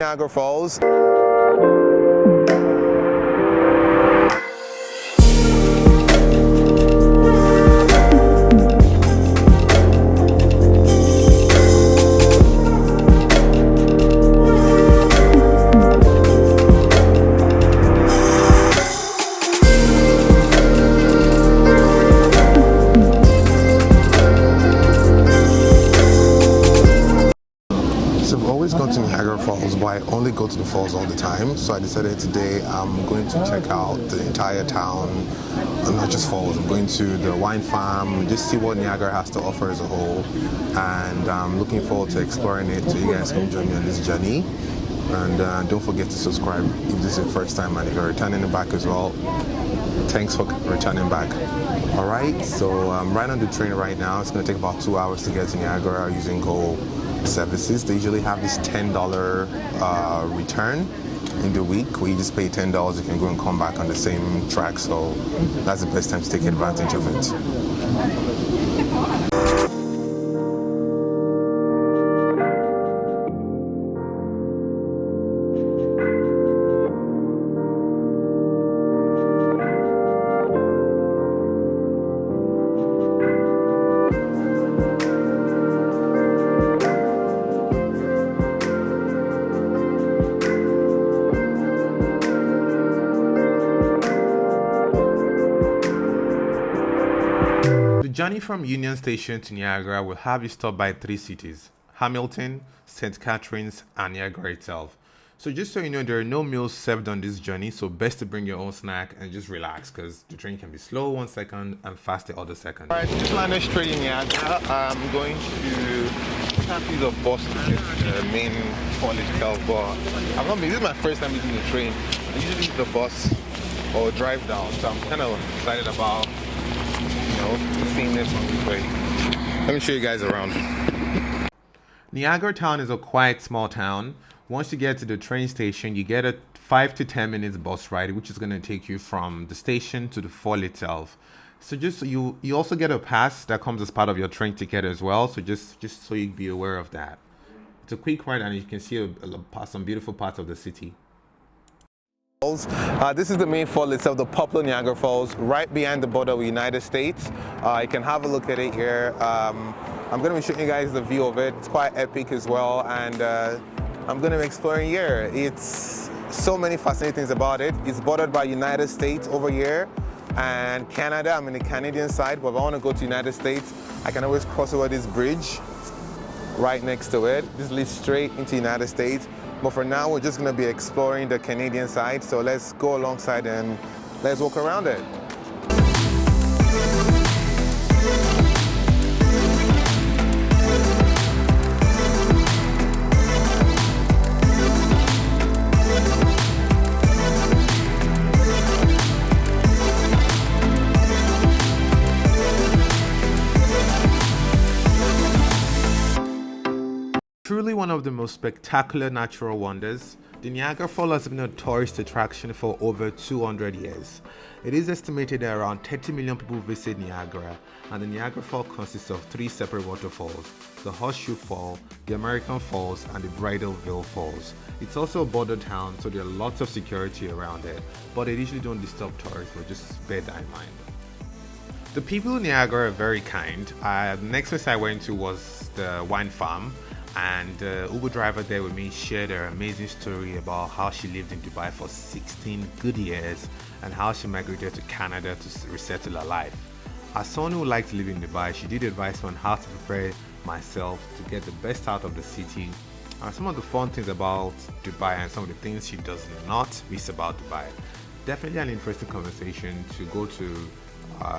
Niagara Falls. So I've always gone to Niagara Falls, but I only go to the falls all the time. So I decided today I'm going to check out the entire town, not just falls. I'm going to the wine farm, just see what Niagara has to offer as a whole. And I'm looking forward to exploring it. So you guys can join me on this journey. And don't forget to subscribe if this is your first time, and if you're returning back as well, thanks for returning back. All right, so I'm right on the train right now. It's going to take about 2 hours to get to Niagara using GO services. They usually have this $10 return in the week where you just pay $10. You can go and come back on the same track. So that's the best time to take advantage of it. The journey from Union Station to Niagara will have you stop by 3 cities: Hamilton, St. Catharines, and Niagara itself. So just so you know, there are no meals served on this journey, so best to bring your own snack and just relax, because the train can be slow 1 second and fast the other second. Alright, just landed straight in Niagara. I'm going to have to use a bus to get to the main fall itself, but I've not been, this is my first time using the train. I usually use the bus or drive down, so I'm kind of excited about seeing this on the way. Let me show you guys around. Niagara town is a quiet small town. Once you get to the train station, you get a 5 to 10 minutes bus ride, which is going to take you from the station to the fall itself. So just you also get a pass that comes as part of your train ticket as well. So just so you be aware of that. It's a quick ride, and you can see some beautiful parts of the city. This is the main fall itself, the popular Niagara Falls, right behind the border with United States. You can have a look at it here. I'm going to be showing you guys the view of it. It's quite epic as well, and I'm going to be exploring here. It's so many fascinating things about it. It's bordered by United States over here and Canada. I'm in the Canadian side, but if I want to go to United States, I can always cross over this bridge right next to it. This leads straight into United States. But for now, we're just going to be exploring the Canadian side. So let's go alongside and let's walk around it. Truly one of the most spectacular natural wonders, the Niagara Fall has been a tourist attraction for over 200 years. It is estimated that around 30 million people visit Niagara, and the Niagara Fall consists of 3 separate waterfalls: the Horseshoe Fall, the American Falls, and the Bridal Veil Falls. It's also a border town, so there are lots of security around it, but they usually don't disturb tourists, but just bear that in mind. The people in Niagara are very kind. The next place I went to was the wine farm, and the Uber driver there with me shared her amazing story about how she lived in Dubai for 16 good years and how she migrated to Canada to resettle her life. As someone who likes to live in Dubai, she did advise me on how to prepare myself to get the best out of the city, and some of the fun things about Dubai and some of the things she does not miss about Dubai. Definitely an interesting conversation to go to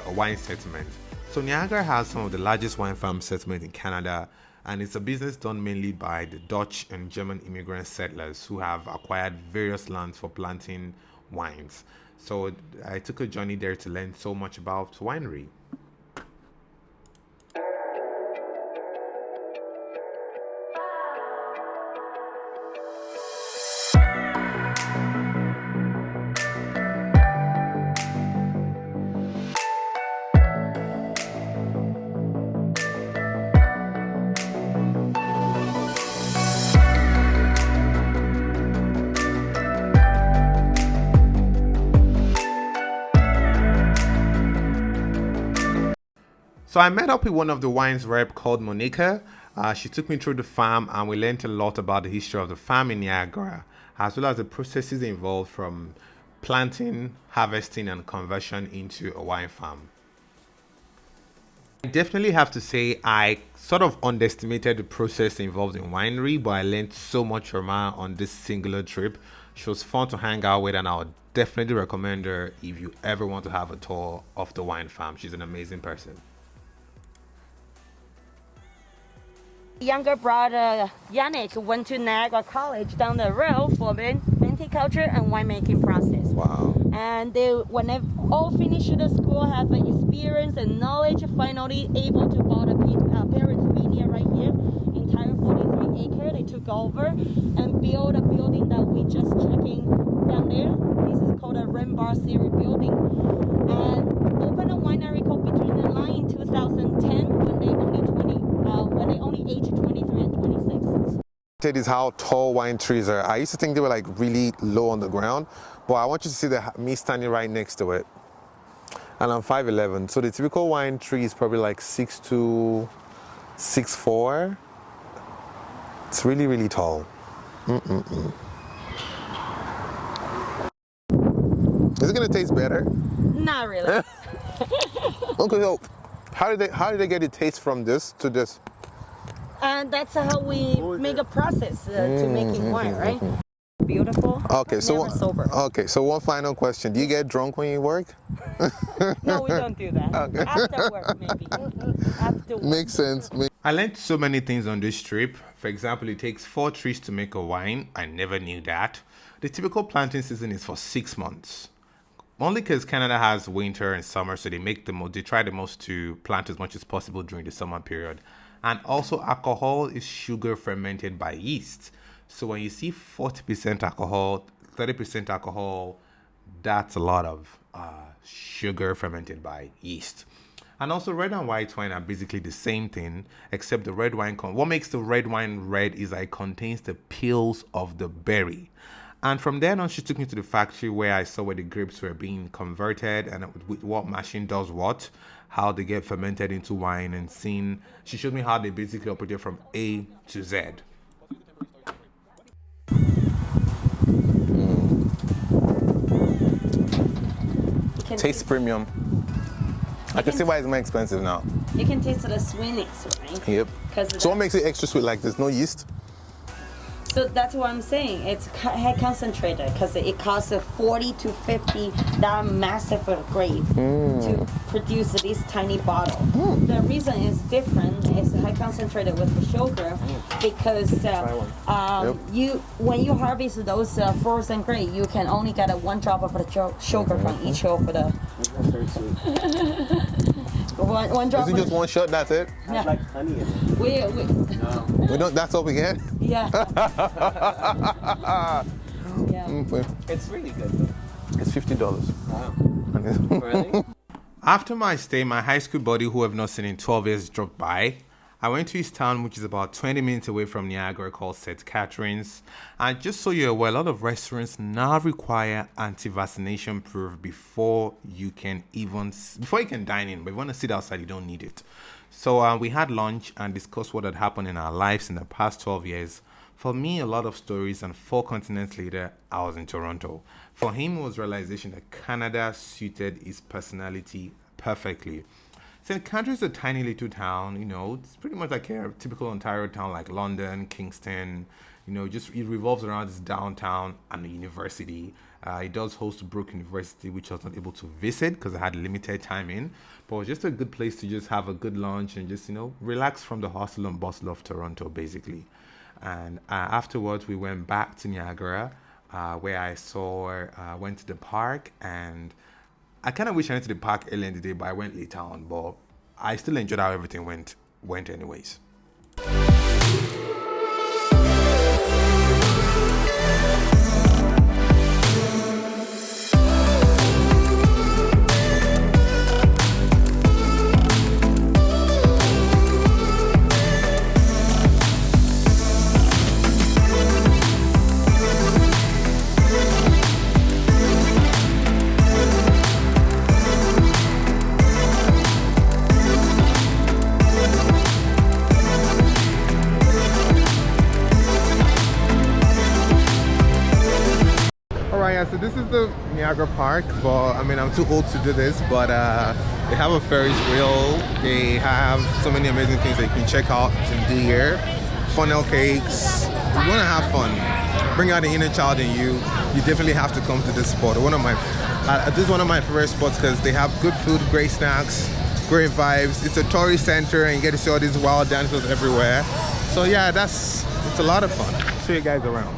a wine settlement. So Niagara has some of the largest wine farm settlements in Canada, and it's a business done mainly by the Dutch and German immigrant settlers who have acquired various lands for planting wines. So I took a journey there to learn so much about winery. So I met up with one of the wine's rep called Monica. She took me through the farm and we learned a lot about the history of the farm in Niagara, as well as the processes involved from planting, harvesting, and conversion into a wine farm. I definitely have to say I sort of underestimated the process involved in winery, but I learned so much from her on this singular trip. She was fun to hang out with, and I would definitely recommend her if you ever want to have a tour of the wine farm. She's an amazing person. Younger brother Yannick went to Niagara College down the road for viticulture and winemaking process. Wow. And when they all finished the school, have the experience and knowledge, finally able to buy a parents' vineyard right here, entire 43 acre. They took over and built a building that we just checking down there. This is called a Rim Bar Series building. And opened a winery called Between the Line in 2010 when they only aged 23 and 26. Is how tall wine trees are. I used to think they were like really low on the ground, but I want you to see me standing right next to it. And I'm 5'11", so the typical wine tree is probably like 6'2", 6'4". It's really, really tall. Is it gonna taste better? Not really. Okay, so how did they get the taste from this to this? And that's how we make a process to making wine, right? Beautiful. Okay, so sober. Okay, so one final question: do you get drunk when you work? No, we don't do that. Okay. After work, maybe. After work. Makes sense. I learned so many things on this trip. For example, it takes 4 trees to make a wine. I never knew that. The typical planting season is for 6 months. Only because Canada has winter and summer, so they try the most to plant as much as possible during the summer period. And also, alcohol is sugar fermented by yeast. So when you see 40% alcohol, 30% alcohol, that's a lot of sugar fermented by yeast. And also, red and white wine are basically the same thing, except the red wine, what makes the red wine red is that it contains the peels of the berry. And from then on, she took me to the factory where I saw where the grapes were being converted and what machine does what, how they get fermented into wine, and she showed me how they basically operated from A to Z. Tastes premium. I can see why it's more expensive now. You can taste the sweetness, right? Yep. So what makes it extra sweet? Like there's no yeast? So that's what I'm saying. It's high concentrated because it costs 40 to 50 that massive grape to produce this tiny bottle. The reason is different. It's high concentrated with the sugar because when you harvest those frozen grape, you can only get 1 drop of the sugar from each of the. One drop. Is it just one shot? That's it? Yeah. Like honey in it. We don't. That's all we get. Yeah. It's really good though. It's $50. Wow. Really? After my stay, my high school buddy, who I've not seen in 12 years, dropped by. I went to his town, which is about 20 minutes away from Niagara, called St. Catharines. And just so you're aware, a lot of restaurants now require anti-vaccination proof before you can dine in. But if you want to sit outside, you don't need it. So we had lunch and discussed what had happened in our lives in the past 12 years. For me, a lot of stories, and 4 continents later, I was in Toronto. For him, it was realization that Canada suited his personality perfectly. St. Catharines is a tiny little town, it's pretty much like a typical Ontario town like London, Kingston, it revolves around this downtown and the university. It does host Brook University, which I was not able to visit because I had limited time in, but it was just a good place to just have a good lunch and just, relax from the hustle and bustle of Toronto, basically. And afterwards, we went back to Niagara, where I went to the park, and I kind of wish I went to the park earlier in the day, but I went later on. But I still enjoyed how everything went anyways. Yeah, so this is the Niagara Park, but I mean, I'm too old to do this, but they have a Ferris wheel. They have so many amazing things that you can check out and do here. Funnel cakes. If you want to have fun, bring out the inner child in you, you definitely have to come to this spot. This is one of my favorite spots because they have good food, great snacks, great vibes. It's a tourist center and you get to see all these wild dancers everywhere. So yeah, it's a lot of fun. I'll show you guys around.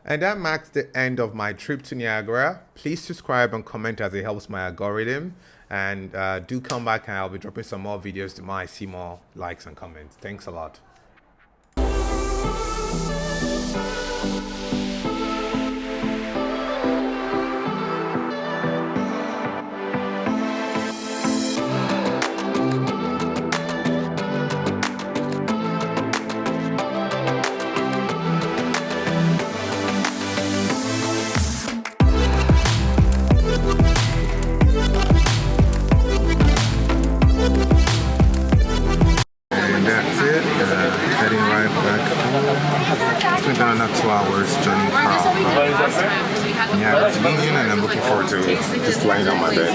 And that marks the end of my trip to Niagara. Please subscribe and comment as it helps my algorithm. And do come back and I'll be dropping some more videos tomorrow. I see more likes and comments. Thanks a lot. Heading right back. It's been done another 2 hours journey from Niagara to Union, and I'm looking forward to just laying on my bed.